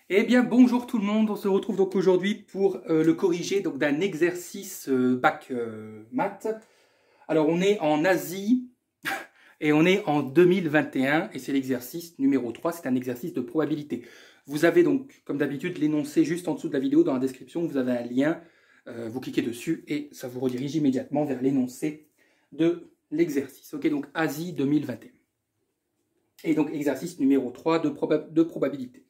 Eh bien, bonjour tout le monde, on se retrouve donc aujourd'hui pour le corriger d'un exercice bac maths. Alors, on est en Asie et on est en 2021 et c'est l'exercice numéro 3, c'est un exercice de probabilité. Vous avez donc, comme d'habitude, l'énoncé juste en dessous de la vidéo, dans la description, vous avez un lien, vous cliquez dessus et ça vous redirige immédiatement vers l'énoncé de l'exercice. Ok, donc Asie 2021. Et donc exercice numéro 3 de probabilité.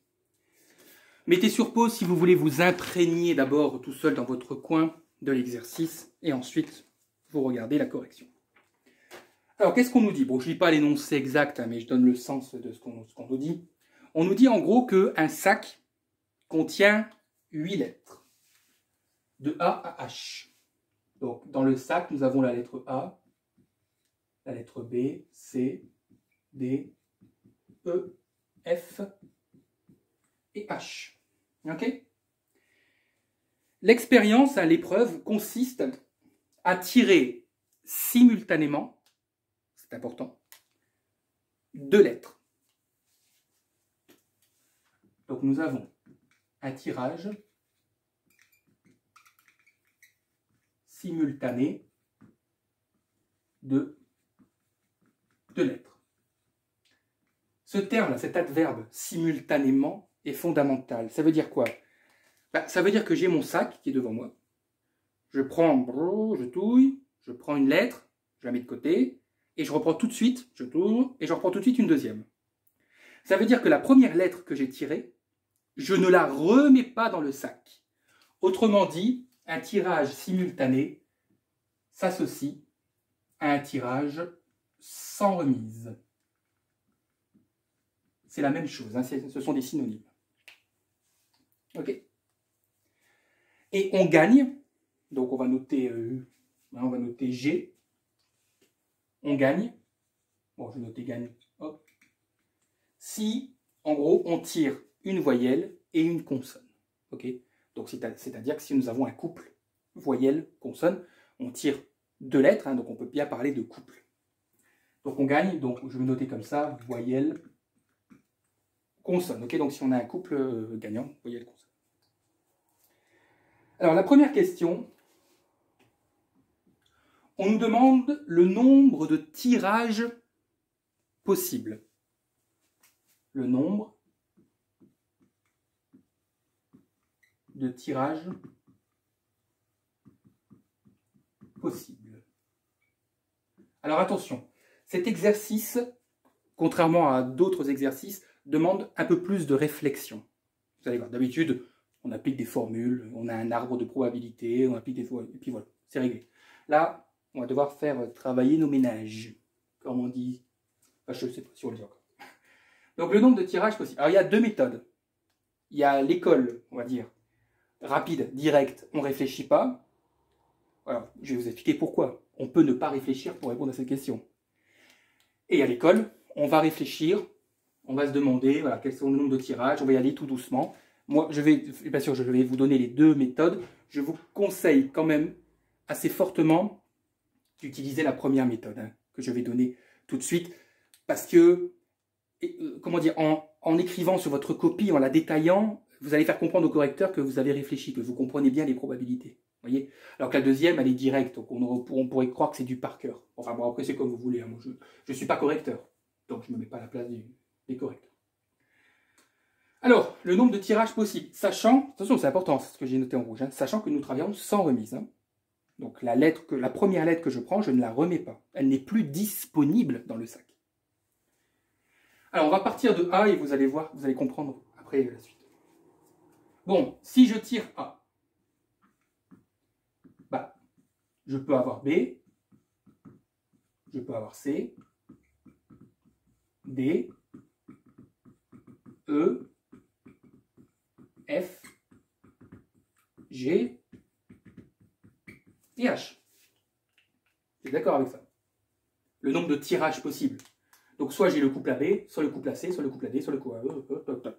Mettez sur pause si vous voulez vous imprégner d'abord tout seul dans votre coin de l'exercice et ensuite vous regardez la correction. Alors qu'est-ce qu'on nous dit? Bon, je ne lis pas l'énoncé exact, mais je donne le sens de ce qu'on nous dit. On nous dit en gros qu'un sac contient 8 lettres, de A à H. Donc dans le sac, nous avons la lettre A, la lettre B, C, D, E, F et H. Ok? L'expérience, l'épreuve, consiste à tirer simultanément, c'est important, 2 lettres. Donc nous avons un tirage simultané de 2 lettres. Ce terme, cet adverbe simultanément, est fondamental. Ça veut dire quoi? Ça veut dire que j'ai mon sac qui est devant moi. Je prends, je touille, je prends une lettre, je la mets de côté, et je reprends tout de suite, je tourne, et je reprends tout de suite une deuxième. Ça veut dire que la première lettre que j'ai tirée, je ne la remets pas dans le sac. Autrement dit, un tirage simultané s'associe à un tirage sans remise. C'est la même chose, hein, ce sont des synonymes. Ok. Et on gagne, donc on va noter G. On gagne, bon je vais noter gagne, hop. Si, en gros, on tire une voyelle et une consonne. Ok. Donc c'est-à-dire que si nous avons un couple voyelle-consonne, on tire 2 lettres, hein, donc on peut bien parler de couple. Donc on gagne, donc je vais noter comme ça, voyelle, consonne. Ok, donc si on a un couple gagnant, voyelle, consonne. Alors la première question, on nous demande le nombre de tirages possibles. Le nombre de tirages possibles. Alors attention, cet exercice, contrairement à d'autres exercices, demande un peu plus de réflexion. Vous allez voir, d'habitude, on applique des formules, on a un arbre de probabilité, on applique des formules, et puis voilà, c'est réglé. Là, on va devoir faire travailler nos ménages, comme on dit. Enfin, je ne sais pas si on le dit encore. Donc, le nombre de tirages possibles. Alors, il y a 2 méthodes. Il y a l'école, on va dire, rapide, direct, on ne réfléchit pas. Alors, je vais vous expliquer pourquoi. On peut ne pas réfléchir pour répondre à cette question. Et à l'école, on va réfléchir, on va se demander voilà, quels sont le nombre de tirages, on va y aller tout doucement. Moi, bien sûr, je vais vous donner les 2 méthodes. Je vous conseille quand même assez fortement d'utiliser la première méthode, hein, que je vais donner tout de suite, parce que, comment dire, en écrivant sur votre copie, en la détaillant, vous allez faire comprendre au correcteur que vous avez réfléchi, que vous comprenez bien les probabilités. Voyez, alors que la deuxième, elle est directe, donc on pourrait croire que c'est du par cœur. Enfin bon, après c'est comme vous voulez, hein. Moi, je ne suis pas correcteur, donc je ne me mets pas à la place des correcteurs. Alors, le nombre de tirages possibles, sachant, attention c'est important, c'est ce que j'ai noté en rouge, hein, sachant que nous travaillons sans remise. Hein. Donc la première lettre que je prends, je ne la remets pas. Elle n'est plus disponible dans le sac. Alors on va partir de A et vous allez voir, vous allez comprendre après la suite. Bon, si je tire A, bah, je peux avoir B, je peux avoir C, D, E, F, G et H. Vous êtes d'accord avec ça? Le nombre de tirages possibles. Donc soit j'ai le couple AB, soit le couple AC, soit le couple AD, soit le couple AE.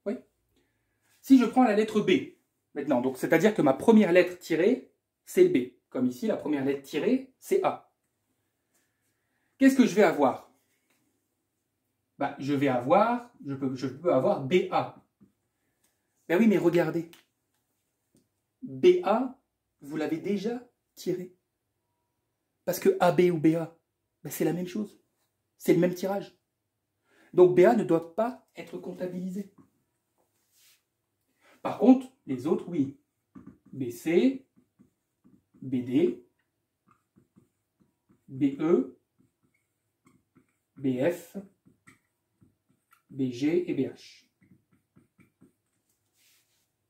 Oui. Si je prends la lettre B, maintenant, donc c'est-à-dire que ma première lettre tirée, c'est le B. Comme ici, la première lettre tirée, c'est A. Qu'est-ce que je vais avoir? Je peux avoir BA. Ben oui, mais regardez. BA, vous l'avez déjà tiré. Parce que AB ou BA, ben c'est la même chose. C'est le même tirage. Donc BA ne doit pas être comptabilisé. Par contre, les autres, oui. BC, BD, BE, BF, BG et BH.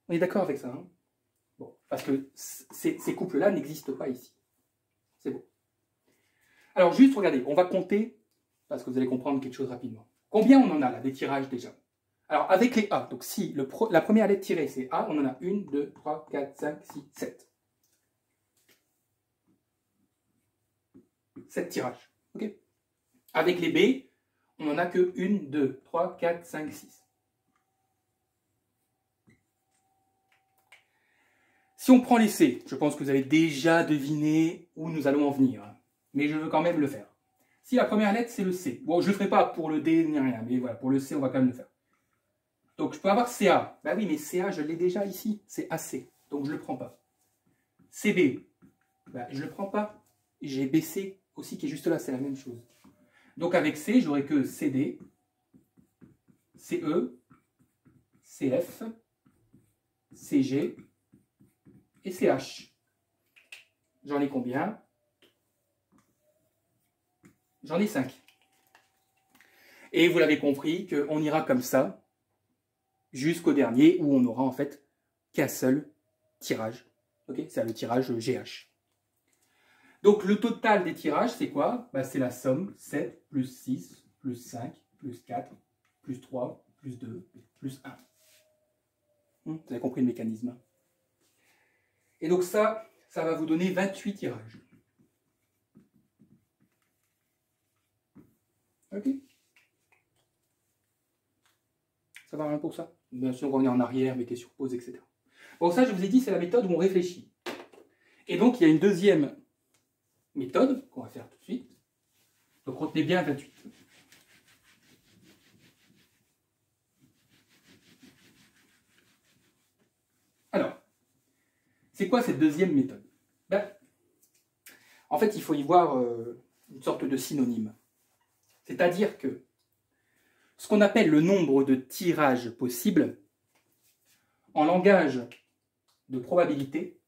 On est d'accord avec ça, hein? Bon, parce que ces couples-là n'existent pas ici. C'est bon. Alors juste, regardez, on va compter, parce que vous allez comprendre quelque chose rapidement. Combien on en a là, des tirages déjà? Alors avec les A, donc si la première lettre tirée c'est A, on en a 1, 2, 3, 4, 5, 6, 7. 7 tirages. Okay, avec les B, on n'en a que 1, 2, 3, 4, 5, 6. Si on prend les C, je pense que vous avez déjà deviné où nous allons en venir. Mais je veux quand même le faire. Si la première lettre c'est le C, bon je ne le ferai pas pour le D ni rien, mais voilà, pour le C on va quand même le faire. Donc je peux avoir CA, bah oui mais CA je l'ai déjà ici, c'est AC, donc je ne le prends pas. CB, bah, je ne le prends pas, j'ai BC aussi qui est juste là, c'est la même chose. Donc avec C, j'aurai que CD, CE, CF, CG et CH. J'en ai combien? J'en ai 5. Et vous l'avez compris qu'on ira comme ça jusqu'au dernier où on n'aura en fait qu'un seul tirage. Okay, c'est le tirage GH. Donc le total des tirages, c'est quoi? Bah, c'est la somme 7 plus 6 plus 5 plus 4 plus 3 plus 2 plus 1. Vous avez compris le mécanisme. Et donc ça va vous donner 28 tirages. Ok? Ça va rien pour ça? Bien sûr, on est en arrière, mettez sur pause, etc. Bon, ça, je vous ai dit, c'est la méthode où on réfléchit. Et donc, il y a une deuxième méthode qu'on va faire tout de suite. Donc, retenez bien 28. Alors, c'est quoi cette deuxième méthode? Ben, en fait, il faut y voir une sorte de synonyme. C'est-à-dire que ce qu'on appelle le nombre de tirages possibles, en langage de probabilité,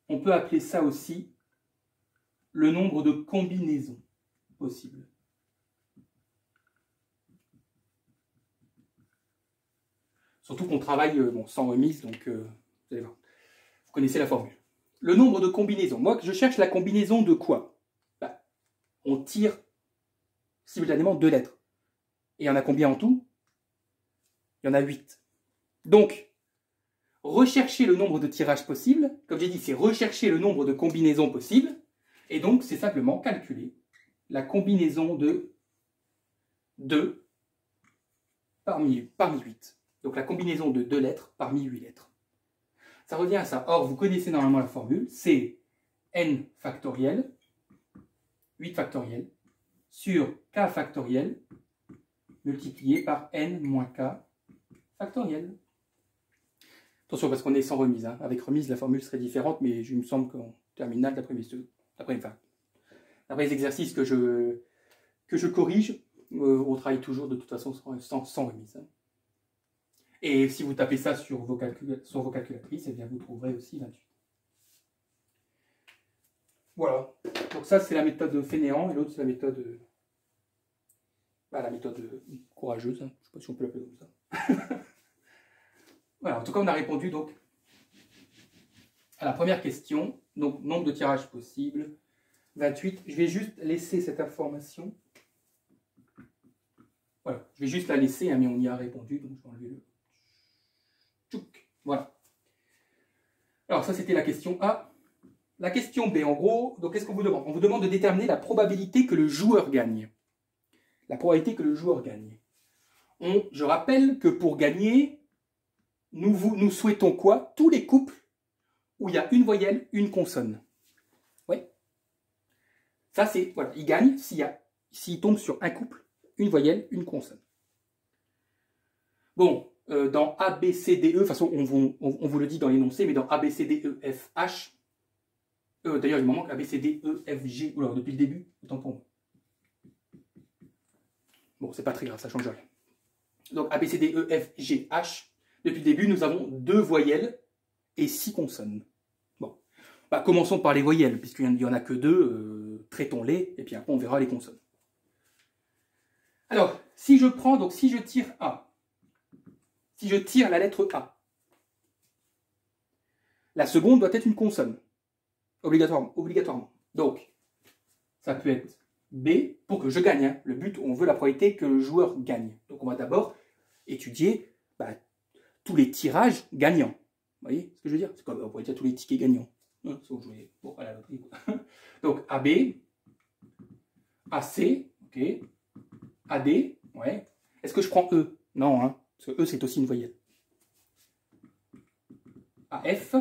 on peut appeler ça aussi le nombre de combinaisons possibles. Surtout qu'on travaille sans remise, donc vous allez voir. Vous connaissez la formule. Le nombre de combinaisons. Moi, je cherche la combinaison de quoi? Ben, on tire simultanément 2 lettres. Et il y en a combien en tout? Il y en a 8. Donc, rechercher le nombre de tirages possibles, comme j'ai dit, c'est rechercher le nombre de combinaisons possibles, et donc c'est simplement calculer la combinaison de 2 parmi 8. Donc la combinaison de 2 lettres parmi 8 lettres. Ça revient à ça. Or, vous connaissez normalement la formule, c'est n factoriel, 8 factoriel, sur k factoriel, multiplié par n moins k factoriel. Attention, parce qu'on est sans remise. Hein. Avec remise, la formule serait différente, mais il me semble qu'en terminale, d'après les exercices que je corrige, on travaille toujours de toute façon sans remise. Hein. Et si vous tapez ça sur vos calculatrices, eh bien vous trouverez aussi 28. Voilà. Donc ça, c'est la méthode fainéant, et l'autre, c'est la méthode courageuse. Hein. Je ne sais pas si on peut l'appeler comme ça. Voilà, en tout cas, on a répondu donc à la première question. Donc, nombre de tirages possibles, 28. Je vais juste laisser cette information. Voilà, je vais juste la laisser, hein, mais on y a répondu, donc je vais enlever le... Tchouk. Voilà. Alors, ça, c'était la question A. La question B, en gros, donc qu'est-ce qu'on vous demande? On vous demande de déterminer la probabilité que le joueur gagne. La probabilité que le joueur gagne. Je rappelle que pour gagner, nous souhaitons quoi? Tous les couples où il y a une voyelle, une consonne. Oui. Ça, c'est, voilà, il gagne s'il tombe sur un couple, une voyelle, une consonne. Bon, dans A, B, C, D, E, de toute façon, on vous le dit dans l'énoncé, mais dans A, B, C, D, E, F, H, d'ailleurs, il m'en manque A, B, C, D, E, F, G, alors depuis le début, autant pour moi. Bon, c'est pas très grave, ça change rien. Donc A, B, C, D, E, F, G, H, depuis le début, nous avons 2 voyelles et 6 consonnes. Bon, bah, commençons par les voyelles, puisqu'il n'y en a que 2, traitons-les, et puis après on verra les consonnes. Alors, si je prends, donc si je tire A, si je tire la lettre A, la seconde doit être une consonne, obligatoirement. Donc, ça peut être B, pour que je gagne. Hein. Le but, on veut la probabilité que le joueur gagne. Donc on va d'abord étudier tous les tirages gagnants. Vous voyez ce que je veux dire? C'est comme on pourrait dire tous les tickets gagnants. Hein, bon, à la loterie. Donc AB, AC, ok. AD, ouais. Est-ce que je prends E? Non, hein, parce que E c'est aussi une voyelle. AF,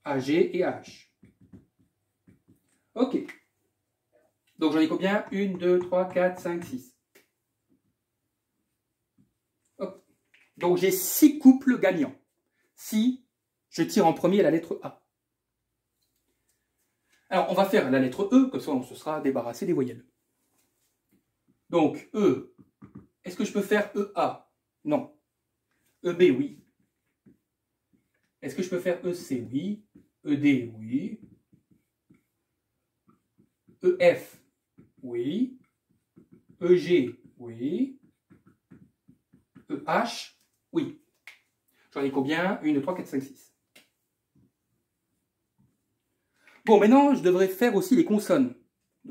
AG et AH. Ok. Donc j'en ai combien? 1, 2, 3, 4, 5, 6. Hop. Donc j'ai 6 couples gagnants. Si je tire en premier la lettre A. Alors on va faire la lettre E, comme ça on se sera débarrassé des voyelles. Donc E, est-ce que je peux faire EA? Non. EB, oui. Est-ce que je peux faire EC? Oui. ED, oui. EF, oui. EG, oui. EH, oui. J'en ai combien? 1, 2, 3, 4, 5, 6. Bon, maintenant, je devrais faire aussi les consonnes.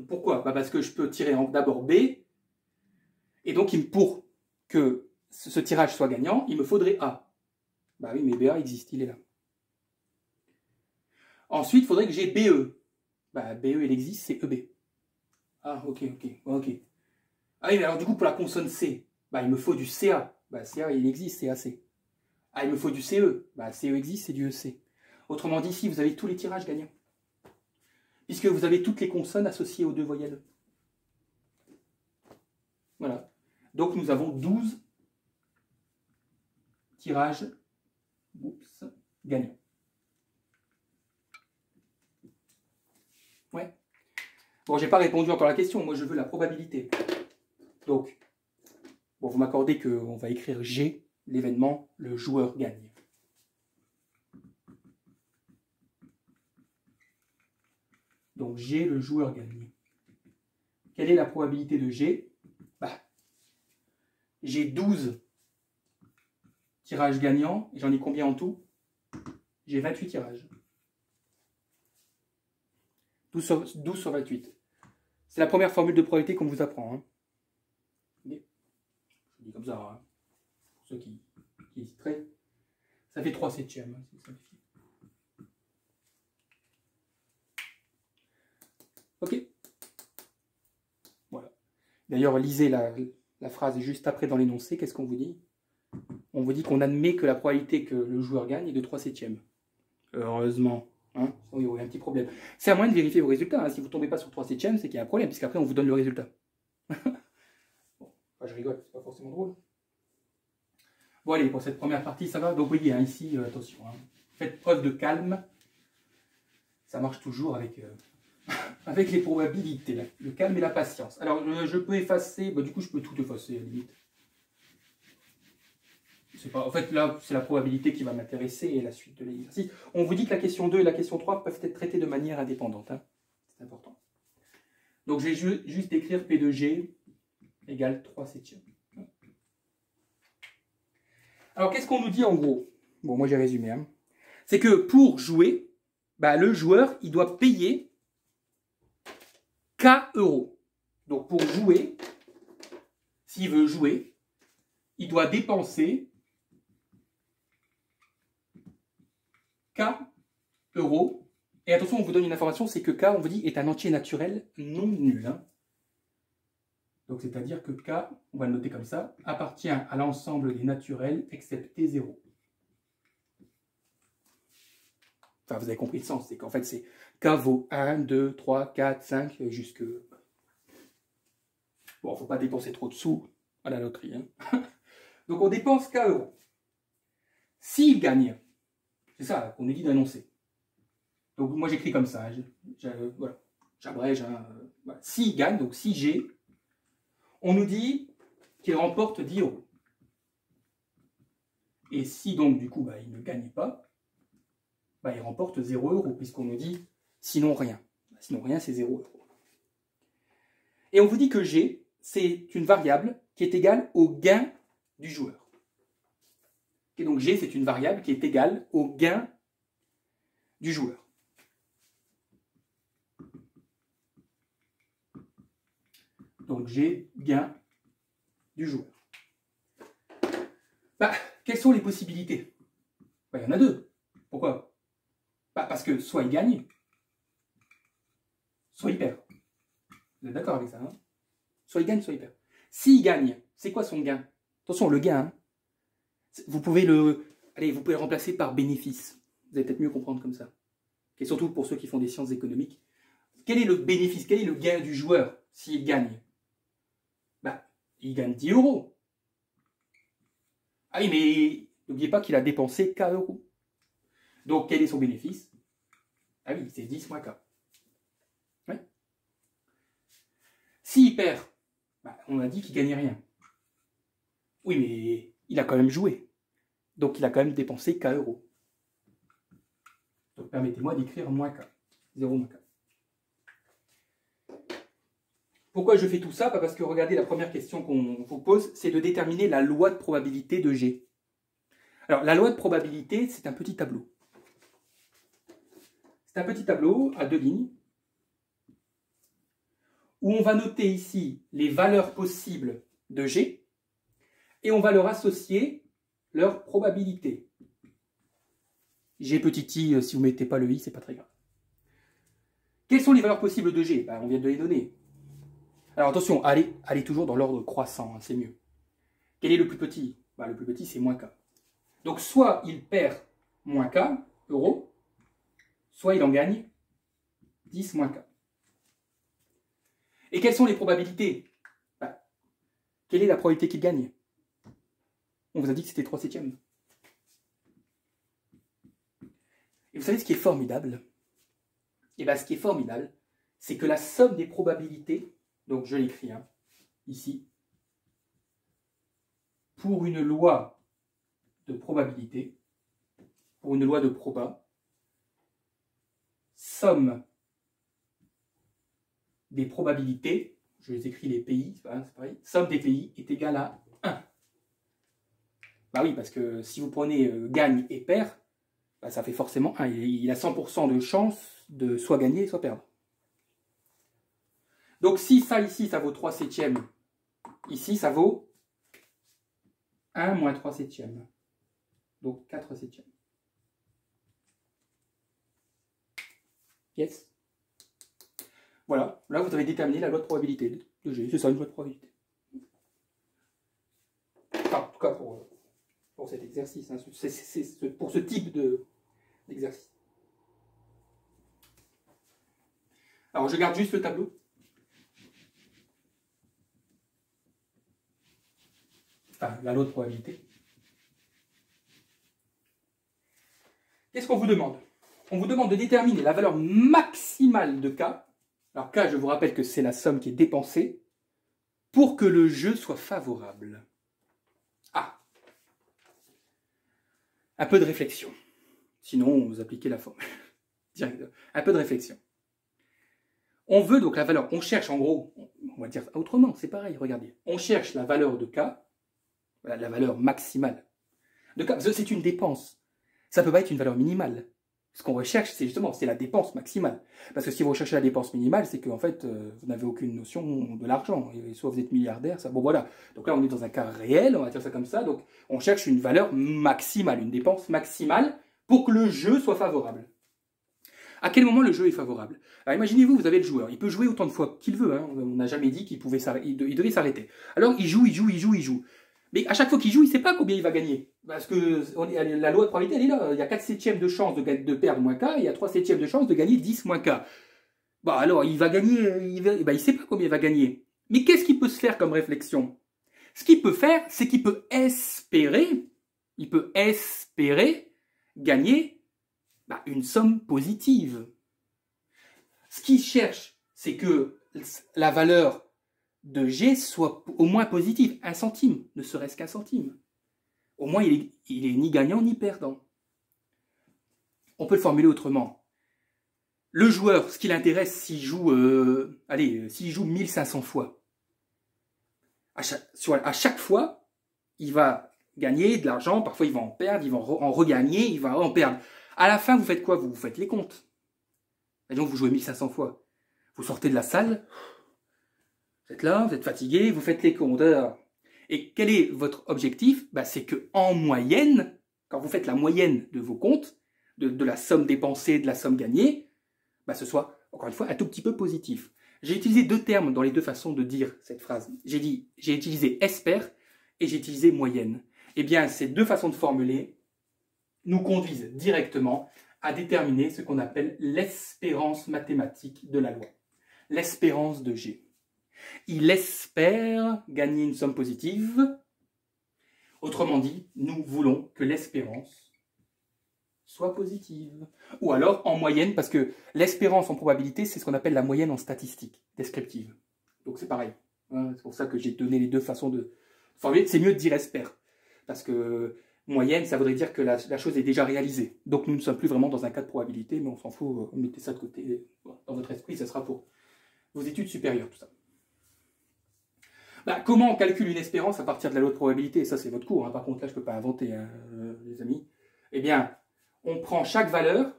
Pourquoi? Parce que je peux tirer d'abord B. Et donc, pour que ce tirage soit gagnant, il me faudrait A. Bah oui, mais BA existe, il est là. Ensuite, il faudrait que j'ai BE. Bah, BE, il existe, c'est EB. Ah, ok. Ah oui, mais alors du coup, pour la consonne C, bah, il me faut du CA. Bah, CA, il existe, c'est AC. Ah, il me faut du CE. Bah, CE existe, c'est du EC. Autrement dit, ici, vous avez tous les tirages gagnants. Puisque vous avez toutes les consonnes associées aux 2 voyelles. Voilà. Donc, nous avons 12 tirages gagnants. Ouais. Bon, j'ai pas répondu encore à la question. Moi, je veux la probabilité. Donc, bon, vous m'accordez qu'on va écrire G, l'événement, le joueur gagne. Donc, G, le joueur gagne. Quelle est la probabilité de G? J'ai 12 tirages gagnants. Et j'en ai combien en tout? J'ai 28 tirages. 12 sur 28. C'est la première formule de probabilité qu'on vous apprend. Hein. Je dis comme ça, hein. Pour ceux qui hésiteraient. Ça fait 3/7. Hein, c'est simplifié. Ok. Voilà. D'ailleurs, lisez la phrase juste après dans l'énoncé. Qu'est-ce qu'on vous dit? On vous dit qu'on admet que la probabilité que le joueur gagne est de 3/7. Heureusement. Hein, il y aurait un petit problème. C'est à moins de vérifier vos résultats. Hein. Si vous ne tombez pas sur 3/7, c'est qu'il y a un problème, puisqu'après on vous donne le résultat. Bon, je rigole, c'est pas forcément drôle. Bon allez, pour cette première partie, ça va. Donc oui, hein, ici, attention, hein. Faites preuve de calme. Ça marche toujours avec, avec les probabilités, là. Le calme et la patience. Alors, je peux effacer, du coup, je peux tout effacer à la limite. En fait, là, c'est la probabilité qui va m'intéresser et la suite de l'exercice. On vous dit que la question 2 et la question 3 peuvent être traitées de manière indépendante. Hein. C'est important. Donc, je vais juste écrire P de G égale 3/7. Alors, qu'est-ce qu'on nous dit en gros? Bon, moi, j'ai résumé. Hein. C'est que pour jouer, le joueur, il doit payer K euros. Donc, pour jouer, s'il veut jouer, il doit dépenser K euros. Et attention, on vous donne une information, c'est que K, on vous dit, est un entier naturel non nul. Hein. Donc, c'est-à-dire que K, on va le noter comme ça, appartient à l'ensemble des naturels excepté 0. Enfin, vous avez compris le sens, c'est qu'en fait, c'est K vaut 1, 2, 3, 4, 5, jusque... Bon, il ne faut pas dépenser trop de sous à la loterie. Hein. Donc on dépense K euros. S'il gagne, c'est ça qu'on nous dit d'annoncer. Donc moi j'écris comme ça, voilà, j'abrège. Voilà. S'il gagne, donc si G, on nous dit qu'il remporte 10 euros. Et si donc du coup bah, il ne gagne pas, bah, il remporte 0 euros, puisqu'on nous dit sinon rien. Sinon rien c'est 0 euros. Et on vous dit que G, c'est une variable qui est égale au gain du joueur. Et donc G, c'est une variable qui est égale au gain du joueur. Donc G, gain du joueur. Bah, quelles sont les possibilités? Bah, il y en a deux. Pourquoi? Bah, parce que soit il gagne, soit il perd. Vous êtes d'accord avec ça, hein? Soit il gagne, soit il perd. S'il gagne, c'est quoi son gain? Attention, le gain, hein, vous pouvez le remplacer par bénéfice. Vous allez peut-être mieux comprendre comme ça. Et surtout pour ceux qui font des sciences économiques. Quel est le bénéfice? Quel est le gain du joueur s'il gagne? Bah, il gagne 10 euros. Ah oui, mais n'oubliez pas qu'il a dépensé K euros. Donc, quel est son bénéfice? Ah oui, c'est 10 moins K. Ouais. S'il perd, bah, on a dit qu'il ne gagnait rien. Oui, mais il a quand même joué. Donc, il a quand même dépensé K euros. Donc, permettez-moi d'écrire moins K. 0 moins K. Pourquoi je fais tout ça? Parce que regardez, la première question qu'on vous pose, c'est de déterminer la loi de probabilité de G. Alors, la loi de probabilité, c'est un petit tableau. C'est un petit tableau à 2 lignes où on va noter ici les valeurs possibles de G et on va leur associer leur probabilité. G petit i, si vous ne mettez pas le i, c'est pas très grave. Quelles sont les valeurs possibles de G? Ben, on vient de les donner. Alors attention, allez toujours dans l'ordre croissant, hein, c'est mieux. Quel est le plus petit? Ben, le plus petit, c'est moins K. Donc soit il perd moins K euros, soit il en gagne 10 moins K. Et quelles sont les probabilités? Ben, quelle est la probabilité qu'il gagne? On vous a dit que c'était 3/7. Et vous savez ce qui est formidable? Et bien ce qui est formidable, c'est que la somme des probabilités, donc je l'écris ici, pour une loi de probabilité, pour une loi de proba, somme des probabilités, je les écris les pays, c'est pareil, somme des pays est égale à 1. Bah oui, parce que si vous prenez gagne et perd, bah ça fait forcément 1. Il a 100% de chance de soit gagner, soit perdre. Donc si ça ici, ça vaut 3/7, ici ça vaut 1 moins 3/7. Donc 4/7. Yes. Voilà, là vous avez déterminé la loi de probabilité de G. C'est ça, une loi de probabilité. Enfin, en tout cas pour cet exercice, hein. C'est pour ce type d'exercice. Alors je garde juste le tableau. Enfin, la loi de probabilité. Qu'est-ce qu'on vous demande? On vous demande de déterminer la valeur maximale de K. Alors K, je vous rappelle que c'est la somme qui est dépensée pour que le jeu soit favorable. Ah, un peu de réflexion. Sinon, vous appliquez la formule. Un peu de réflexion. On veut donc la valeur, on cherche en gros, on va dire autrement, c'est pareil, regardez. On cherche la valeur de K, voilà, la valeur maximale de K, c'est une dépense. Ça ne peut pas être une valeur minimale. Ce qu'on recherche, c'est justement, c'est la dépense maximale. Parce que si vous recherchez la dépense minimale, c'est qu'en fait, vous n'avez aucune notion de l'argent. Soit vous êtes milliardaire, ça, bon voilà. Donc là, on est dans un cas réel, on va dire ça comme ça. Donc, on cherche une valeur maximale, une dépense maximale pour que le jeu soit favorable. À quel moment le jeu est favorable? Alors imaginez-vous, vous avez le joueur, il peut jouer autant de fois qu'il veut, hein. On n'a jamais dit qu'il pouvait il devait s'arrêter. Alors il joue. Mais à chaque fois qu'il joue, il ne sait pas combien il va gagner. Parce que la loi de probabilité, elle est là. Il y a 4/7 de chance de perdre moins K, et il y a 3/7 de chance de gagner 10 moins K. Bon, alors il va gagner, il ne sait pas combien il va gagner. Mais qu'est-ce qui peut se faire comme réflexion? Ce qu'il peut faire, c'est qu'il peut espérer gagner une somme positive. Ce qu'il cherche, c'est que la valeur de G soit au moins positive, 1 centime, ne serait-ce qu'un centime. Au moins, il est ni gagnant ni perdant. On peut le formuler autrement. Le joueur, ce qui l'intéresse, s'il joue, s'il joue 1500 fois, à chaque fois, il va gagner de l'argent, parfois il va en perdre, il va en regagner, il va en perdre. À la fin, vous faites quoi? Vous faites les comptes. Et donc, vous jouez 1500 fois. Vous sortez de la salle, vous êtes là, vous êtes fatigué, vous faites les comptes. Et quel est votre objectif? C'est qu'en moyenne, quand vous faites la moyenne de vos comptes, de la somme dépensée, de la somme gagnée, ce soit, encore une fois, un tout petit peu positif. J'ai utilisé 2 termes dans les 2 façons de dire cette phrase. J'ai utilisé espère et j'ai utilisé moyenne. Eh bien, ces 2 façons de formuler nous conduisent directement à déterminer ce qu'on appelle l'espérance mathématique de la loi. L'espérance de G. Il espère gagner une somme positive. Autrement dit, nous voulons que l'espérance soit positive. Ou alors en moyenne, parce que l'espérance en probabilité, c'est ce qu'on appelle la moyenne en statistique descriptive. Donc c'est pareil. C'est pour ça que j'ai donné les 2 façons de formuler. C'est mieux de dire espère. Parce que moyenne, ça voudrait dire que la chose est déjà réalisée. Donc nous ne sommes plus vraiment dans un cas de probabilité, mais on s'en fout, mettez ça de côté. Dans votre esprit, ça sera pour vos études supérieures, tout ça. Comment on calcule une espérance à partir de la loi de probabilité? Ça, c'est votre cours. Par contre, là, je ne peux pas inventer, les amis. Eh bien, on prend chaque valeur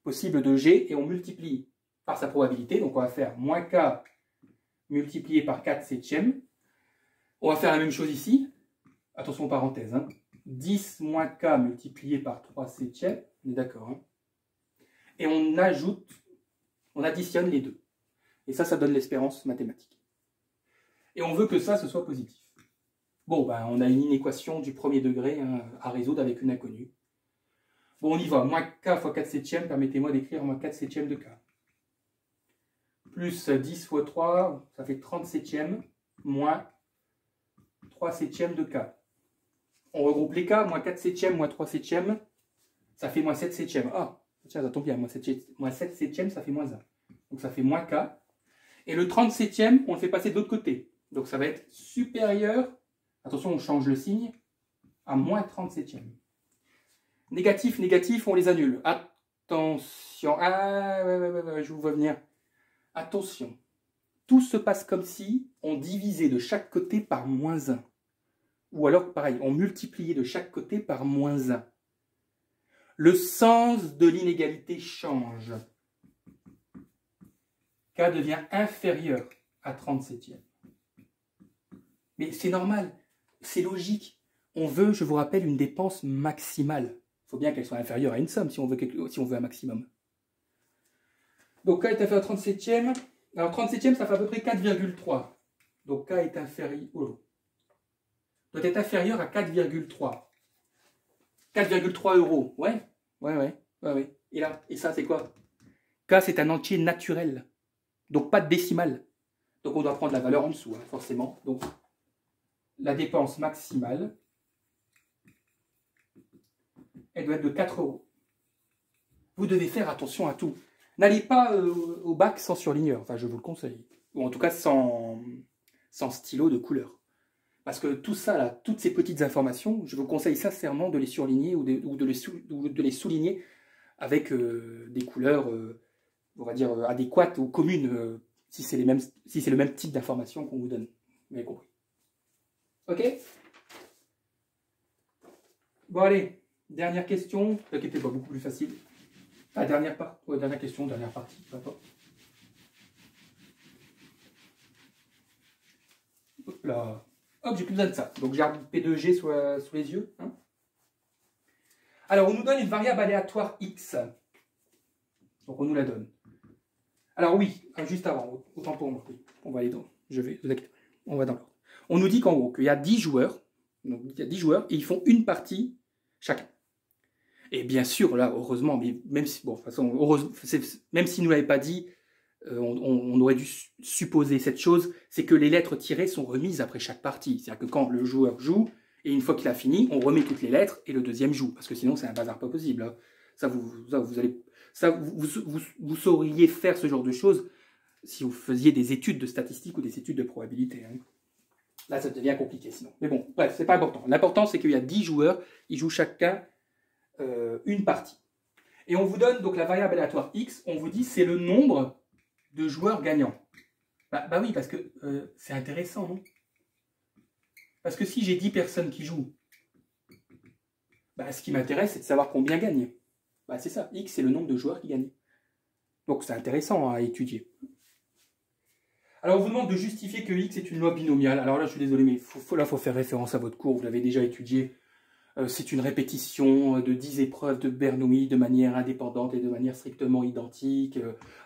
possible de G et on multiplie par sa probabilité. Donc, on va faire moins K multiplié par 4 septièmes. On va faire la même chose ici. Attention, parenthèse. 10 moins K multiplié par 3 septièmes. On est d'accord. Et on additionne les deux. Et ça donne l'espérance mathématique. Et on veut que ça, ce soit positif. Bon, on a une inéquation du 1er degré à résoudre avec une inconnue. Bon, on y va. Moins K fois 4 septièmes, permettez-moi d'écrire moins 4 septièmes de K. Plus 10 fois 3, ça fait 30 septièmes, moins 3 septièmes de K. On regroupe les K, moins 4 septièmes, moins 3 septièmes, ça fait moins 7 septièmes. Ah, tiens, ça tombe bien, moins 7 septièmes, ça fait moins 1. Donc ça fait moins K. Et le 30 septième, on le fait passer de l'autre côté. Donc ça va être supérieur, attention, on change le signe, à moins 30 septièmes. Négatif, négatif, on les annule. Attention. Ah, ouais, je vous vois venir. Attention. Tout se passe comme si on divisait de chaque côté par moins 1. Ou alors, pareil, on multipliait de chaque côté par moins 1. Le sens de l'inégalité change. K devient inférieur à 30 septièmes. Mais c'est normal, c'est logique. On veut, je vous rappelle, une dépense maximale. Il faut bien qu'elle soit inférieure à une somme si on veut un maximum. Donc K est inférieur à 30 septièmes. Alors 30 septièmes, ça fait à peu près 4,3. Donc K est inférieur. Doit être inférieur à 4,3. 4,3 euros. Ouais. Et là, et ça, c'est quoi? K, c'est un entier naturel. Donc pas de décimale. Donc on doit prendre la valeur en dessous, forcément. Donc la dépense maximale, elle doit être de 4 euros. Vous devez faire attention à tout. N'allez pas au bac sans surligneur, enfin je vous le conseille. Ou en tout cas sans stylo de couleur. Parce que tout ça, là, toutes ces petites informations, je vous conseille sincèrement de les surligner ou de les souligner avec des couleurs, on va dire, adéquates ou communes, si c'est le même type d'information qu'on vous donne. Vous avez compris. Ok? Bon allez, dernière question, qui n'était pas beaucoup plus facile. Ah, dernière question, dernière partie, peu importe. Hop là. Hop, j'ai plus besoin de ça. Donc j'ai P2G sous les yeux. Alors, on nous donne une variable aléatoire X. Donc on nous la donne. Alors oui, juste avant, autant pour moi. Oui, on va aller dans. On va dans l'ordre. On nous dit qu'en gros, qu'il y a 10 joueurs. Donc il y a 10 joueurs et ils font une partie chacun. Et bien sûr, là, heureusement, mais même si, bon, de toute façon, même s'il ne nous l'avait pas dit, on aurait dû supposer cette chose, c'est que les lettres tirées sont remises après chaque partie. C'est-à-dire que quand le joueur joue, et une fois qu'il a fini, on remet toutes les lettres et le deuxième joue. Parce que sinon, c'est un bazar pas possible. Hein. Vous sauriez faire ce genre de choses si vous faisiez des études de statistiques ou des études de probabilité. Hein. Là, ça devient compliqué sinon. Mais bon, bref, c'est pas important. L'important, c'est qu'il y a 10 joueurs, ils jouent chacun une partie. Et on vous donne donc la variable aléatoire x, on vous dit c'est le nombre de joueurs gagnants. Bah oui, parce que c'est intéressant, non? Parce que si j'ai 10 personnes qui jouent, bah, ce qui m'intéresse, c'est de savoir combien gagnent. Bah, c'est ça, x c'est le nombre de joueurs qui gagnent. Donc c'est intéressant à étudier. Alors on vous demande de justifier que x est une loi binomiale. Alors là, je suis désolé, mais là, il faut faire référence à votre cours, vous l'avez déjà étudié. C'est une répétition de 10 épreuves de Bernoulli de manière indépendante et de manière strictement identique,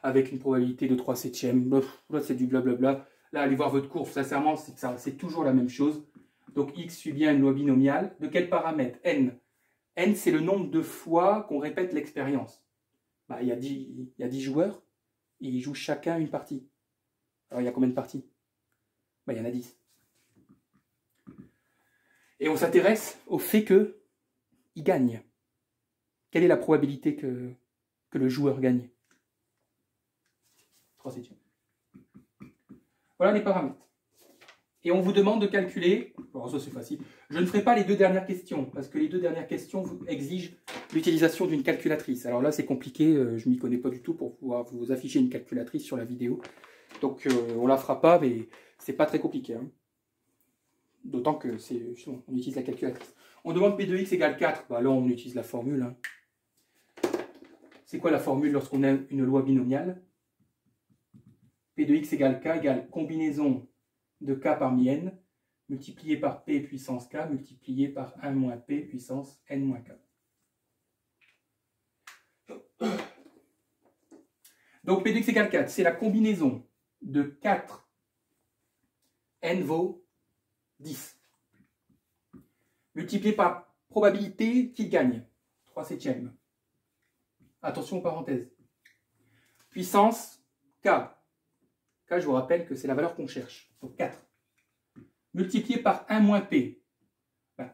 avec une probabilité de 3/7. Là, c'est du blablabla. Là, allez voir votre cours, sincèrement, c'est toujours la même chose. Donc, x suit bien une loi binomiale. De quel paramètre? N. N, c'est le nombre de fois qu'on répète l'expérience. Bah, il y a 10 joueurs, et ils jouent chacun une partie. Alors, il y a combien de parties? Bah, il y en a 10. Et on s'intéresse au fait qu'il gagne. Quelle est la probabilité que le joueur gagne? 3/7. Voilà les paramètres. Et on vous demande de calculer, bon ça c'est facile, je ne ferai pas les deux dernières questions, parce que les deux dernières questions exigent l'utilisation d'une calculatrice. Alors là c'est compliqué, je ne m'y connais pas du tout pour pouvoir vous afficher une calculatrice sur la vidéo. Donc on ne la fera pas, mais c'est pas très compliqué. Hein. D'autant que on utilise la calculatrice. On demande P de x égale 4. Bah là, on utilise la formule. Hein. C'est quoi la formule lorsqu'on a une loi binomiale? P de x égale k égale combinaison de k parmi n multiplié par p puissance k multiplié par 1 moins p puissance n moins k. Donc P de x égale 4, c'est la combinaison de 4 n vaut 10. Multiplié par probabilité qu'il gagne. 3/7. Attention aux parenthèses. Puissance K. K, je vous rappelle que c'est la valeur qu'on cherche. Donc 4. Multiplié par 1 moins P.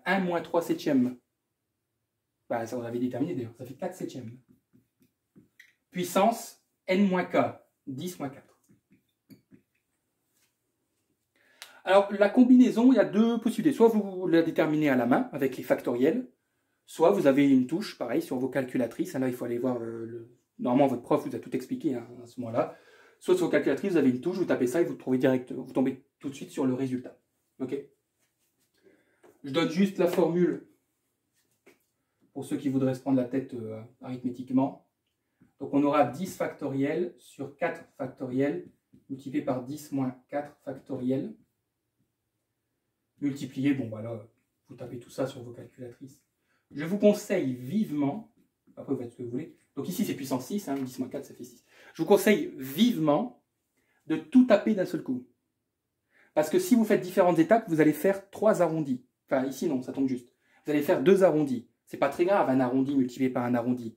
1 moins 3/7. Ça on avait déterminé d'ailleurs. Ça fait 4/7. Puissance N moins K. 10 moins 4. Alors, la combinaison, il y a deux possibilités. Soit vous la déterminez à la main, avec les factoriels, soit vous avez une touche, pareil, sur vos calculatrices. Là, il faut aller voir, normalement, votre prof vous a tout expliqué hein, à ce moment-là. Soit sur vos calculatrices, vous avez une touche, vous tapez ça et vous tombez tout de suite sur le résultat. Ok? Je donne juste la formule pour ceux qui voudraient se prendre la tête arithmétiquement. Donc, on aura 10 factoriels sur 4 factoriels, multiplié par 10 moins 4 factoriels. Multiplier, bon bah là, vous tapez tout ça sur vos calculatrices. Je vous conseille vivement, après vous faites ce que vous voulez, donc ici c'est puissance 6, hein, 10 moins 4 ça fait 6. Je vous conseille vivement de tout taper d'un seul coup. Parce que si vous faites différentes étapes, vous allez faire 3 arrondis. Enfin ici non, ça tombe juste. Vous allez faire 2 arrondis. C'est pas très grave un arrondi multiplié par un arrondi.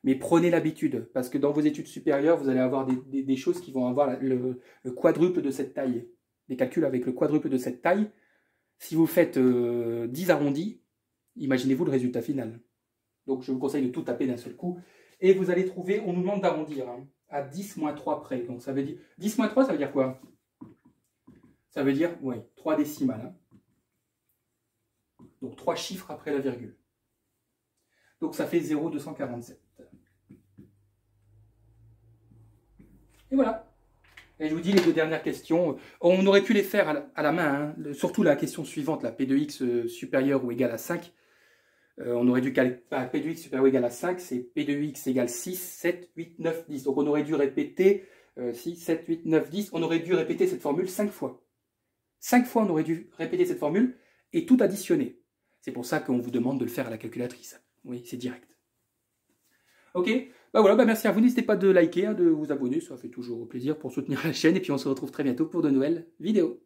Mais prenez l'habitude, parce que dans vos études supérieures, vous allez avoir des choses qui vont avoir le quadruple de cette taille. Des calculs avec le quadruple de cette taille. Si vous faites 10 arrondis, imaginez-vous le résultat final. Donc je vous conseille de tout taper d'un seul coup. Et vous allez trouver, on nous demande d'arrondir hein, à 10 moins 3 près. Donc ça veut dire, 10 moins 3, ça veut dire quoi? Ça veut dire, oui, 3 décimales. Hein. Donc 3 chiffres après la virgule. Donc ça fait 0,247. Et voilà. Et je vous dis les deux dernières questions, on aurait pu les faire à la main, hein. Surtout la question suivante, la P de x supérieure ou égale à 5. On aurait dû calculer P de x supérieur ou égal à 5, c'est P de x égale 6, 7, 8, 9, 10. Donc on aurait dû répéter 6, 7, 8, 9, 10. On aurait dû répéter cette formule 5 fois. 5 fois on aurait dû répéter cette formule et tout additionner. C'est pour ça qu'on vous demande de le faire à la calculatrice. Oui, c'est direct. Ok, voilà, merci à vous. N'hésitez pas de liker, de vous abonner, ça fait toujours plaisir pour soutenir la chaîne. Et puis on se retrouve très bientôt pour de nouvelles vidéos.